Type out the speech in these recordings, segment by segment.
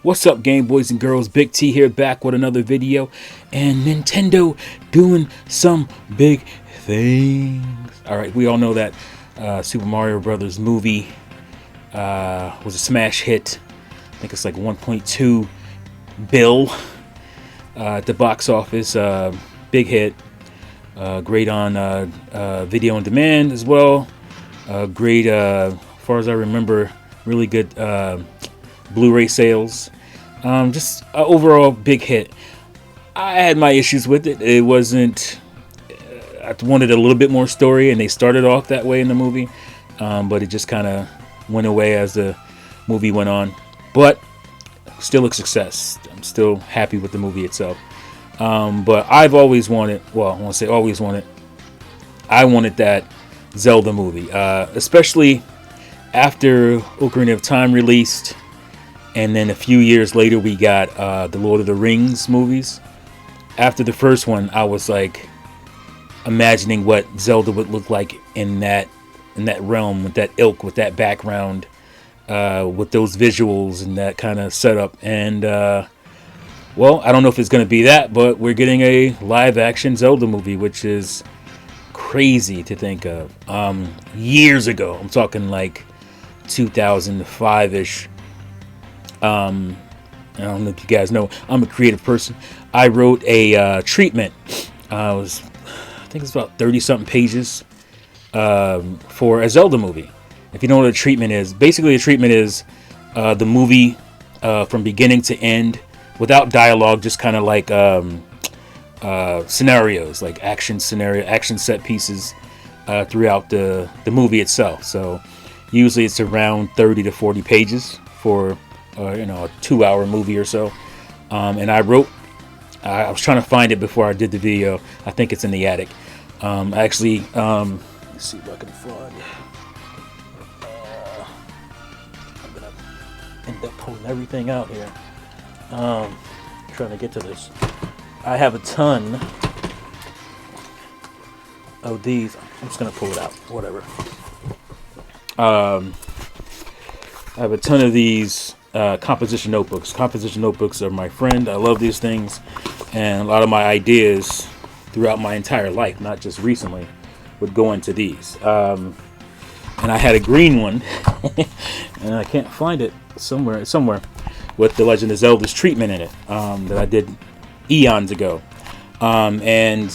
What's up, Game Boys and Girls? Big T here, back with another video. And Nintendo doing some big things. Alright, we all know that Super Mario Brothers movie was a smash hit. I think it's like 1.2 bill at the box office. Big hit. Great on video on demand as well. Great, as far as I remember, really good Blu-ray sales. Just overall big hit. I had my issues with it. It wasn't. I wanted a little bit more story, and they started off that way in the movie, but it just kind of went away as the movie went on. But still a success. I'm still happy with the movie itself. But I've always wanted. Well, I won't say always wanted. I wanted that Zelda movie, especially after Ocarina of Time released. And then a few years later, we got the Lord of the Rings movies. After the first one, I was like imagining what Zelda would look like in that realm, with that ilk, with that background, with those visuals and that kind of setup. And well, I don't know if it's going to be that, but we're getting a live-action Zelda movie, which is crazy to think of. Years ago, I'm talking like 2005-ish. I don't know if you guys know, I'm a creative person. I wrote a treatment. I think it's about 30-something pages for a Zelda movie. If you know what a treatment is, basically a treatment is the movie from beginning to end without dialogue, just kind of like scenarios, like action set pieces throughout the movie itself. So usually it's around 30 to 40 pages for a 2-hour movie or so. And I was trying to find it before I did the video. I think it's in the attic. Let's see if I can find it. I'm gonna end up pulling everything out here. Trying to get to this. I have a ton of these. I'm just gonna pull it out. Whatever. I have a ton of these composition notebooks. Composition notebooks are my friend. I love these things, and a lot of my ideas throughout my entire life, not just recently, would go into these. And I had a green one, and I can't find it somewhere, with the Legend of Zelda's treatment in it that I did eons ago. And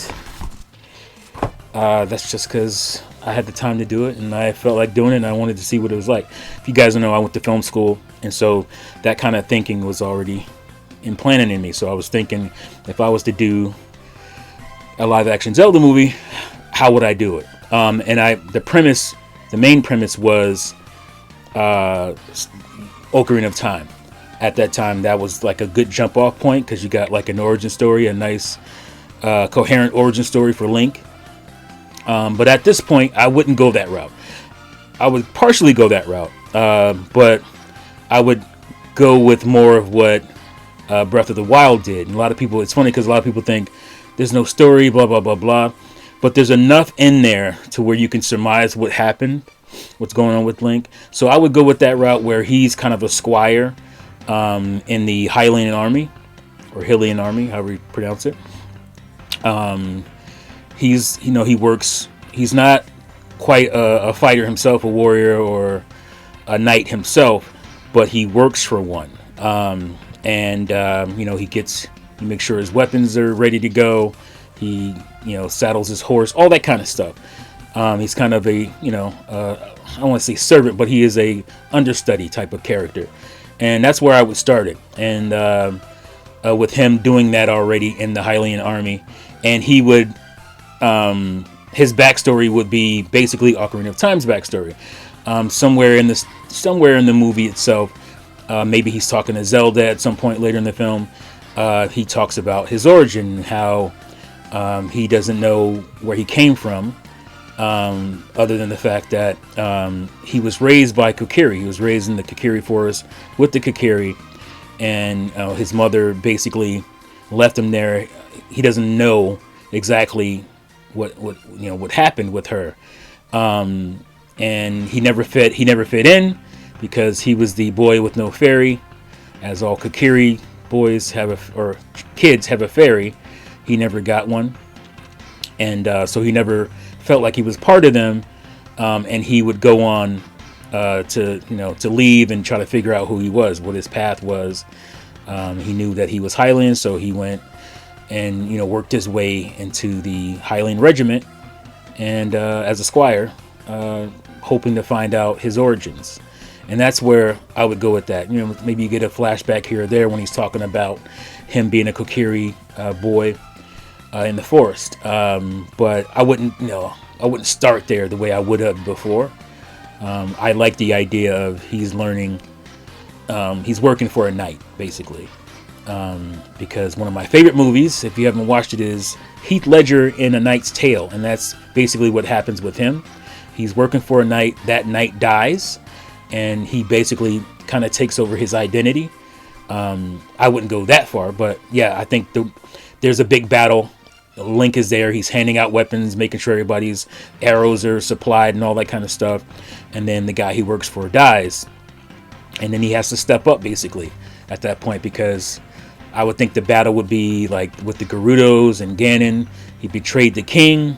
that's just because I had the time to do it, and I felt like doing it, and I wanted to see what it was like. If you guys don't know, I went to film school, and so that kind of thinking was already implanted in me. So I was thinking, if I was to do a live-action Zelda movie, how would I do it? And the main premise was Ocarina of Time. At that time, that was like a good jump-off point, because you got like an origin story, a nice coherent origin story for Link. But at this point, I wouldn't go that route. I would partially go that route, but I would go with more of what Breath of the Wild did. And a lot of people, it's funny because a lot of people think there's no story, blah, blah, blah, blah. But there's enough in there to where you can surmise what happened, what's going on with Link. So I would go with that route where he's kind of a squire in the Hylian army, or Hylian army, however you pronounce it. He works. He's not quite a fighter himself, a warrior or a knight himself, but he works for one. He makes sure his weapons are ready to go. He, saddles his horse, all that kind of stuff. He's kind of a, I don't want to say servant, but he is a understudy type of character. And that's where I would start it. And with him doing that already in the Hylian army, and he would, his backstory would be basically Ocarina of Time's backstory. Somewhere in the movie itself, maybe he's talking to Zelda at some point later in the film. He talks about his origin, how he doesn't know where he came from, other than the fact that he was raised by Kokiri. He was raised in the Kokiri forest with the Kokiri, and his mother basically left him there. He doesn't know exactly what happened with her, and he never fit in because he was the boy with no fairy. as all Kokiri boys or kids have a fairy. He never got one, and so he never felt like he was part of them. And he would go on to leave and try to figure out who he was, what his path was. He knew that he was Hylian, so he went and worked his way into the Hylian regiment, and as a squire, hoping to find out his origins. And that's where I would go with that. Maybe you get a flashback here or there when he's talking about him being a Kokiri boy in the forest. But I wouldn't start there the way I would have before. I like the idea of he's learning. He's working for a knight, basically. Because one of my favorite movies, if you haven't watched it, is Heath Ledger in A Knight's Tale. And that's basically what happens with him. He's working for a knight. That knight dies. And he basically kind of takes over his identity. I wouldn't go that far. But yeah, I think there's a big battle. Link is there. He's handing out weapons, making sure everybody's arrows are supplied and all that kind of stuff. And then the guy he works for dies. And then he has to step up, basically, at that point, because I would think the battle would be like with the Gerudos and Ganon. He betrayed the king,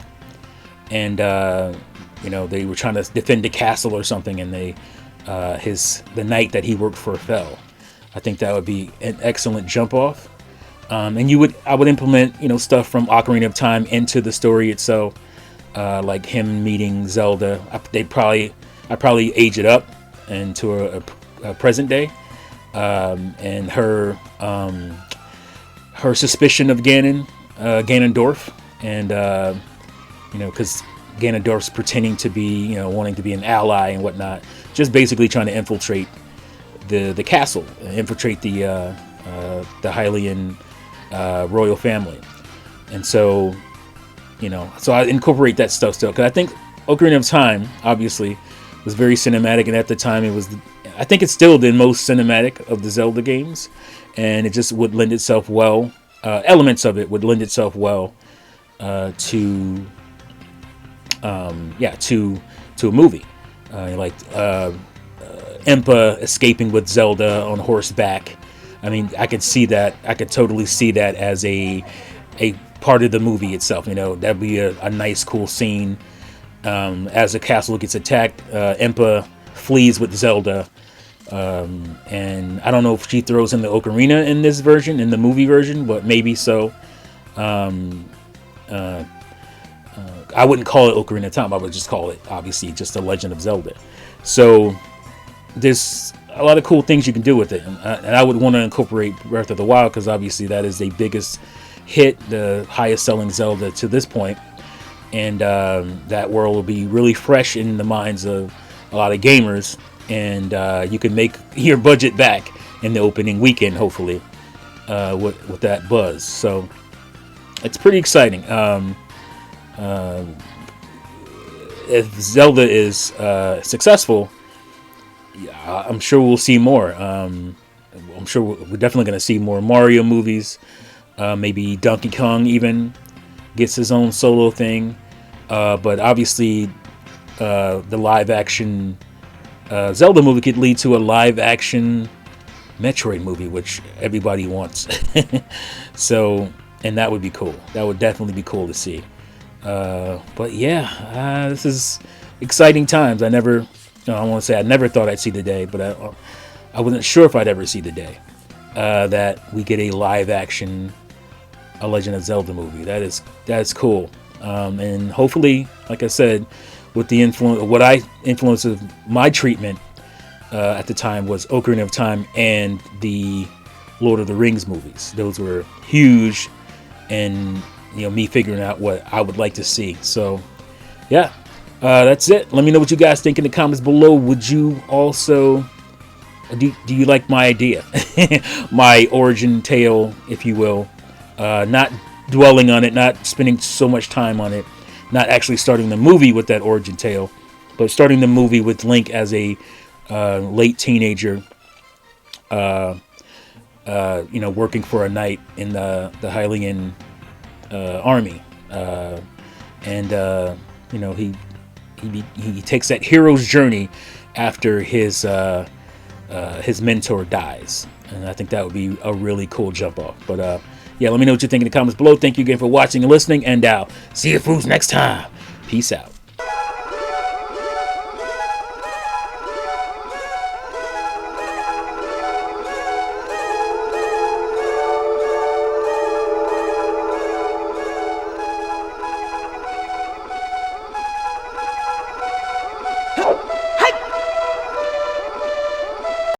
and they were trying to defend the castle or something, and the knight that he worked for fell. I think that would be an excellent jump off. And I would implement stuff from Ocarina of Time into the story itself, like him meeting Zelda. I probably age it up into a present day, and her suspicion of Ganondorf, and because Ganondorf's pretending to be wanting to be an ally and whatnot, just basically trying to infiltrate the castle, infiltrate the Hylian royal family. And so I incorporate that stuff still, because I think Ocarina of Time obviously was very cinematic, and at the time I think it's still the most cinematic of the Zelda games, and it just would lend itself well. Elements of it would lend itself well to a movie, like Impa escaping with Zelda on horseback. I mean, I could see that. I could totally see that as a part of the movie itself. That'd be a nice, cool scene. As the castle gets attacked, Impa flees with Zelda. And I don't know if she throws in the ocarina in this version, in the movie version, but maybe so. I wouldn't call it Ocarina of Time. I would just call it, obviously, just The Legend of Zelda. So there's a lot of cool things you can do with it. And I would want to incorporate Breath of the Wild, because obviously that is the biggest hit, the highest selling Zelda to this point. And that world will be really fresh in the minds of a lot of gamers. And you can make your budget back in the opening weekend, hopefully, with that buzz. So it's pretty exciting. If Zelda is successful, I'm sure we'll see more. I'm sure we're definitely going to see more Mario movies. Maybe Donkey Kong even gets his own solo thing. But obviously, the live action Zelda movie could lead to a live action Metroid movie, which everybody wants. So, and that would be cool. That would definitely be cool to see. But yeah, this is exciting times. I never thought I'd see the day, but I wasn't sure if I'd ever see the day that we get a live action A Legend of Zelda movie. That's cool. And hopefully, like I said, with the influence of my treatment at the time was Ocarina of Time and the Lord of the Rings movies. Those were huge, and me figuring out what I would like to see. So yeah, that's it. Let me know what you guys think in the comments below. Would you also do you like my idea? My origin tale, if you will, not dwelling on it, not spending so much time on it, not actually starting the movie with that origin tale, but starting the movie with Link as a late teenager, working for a knight in the Hylian army, and he takes that hero's journey after his mentor dies, And I think that would be a really cool jump off. But yeah, let me know what you think in the comments below. Thank you again for watching and listening, and I'll see you fools next time. Peace out.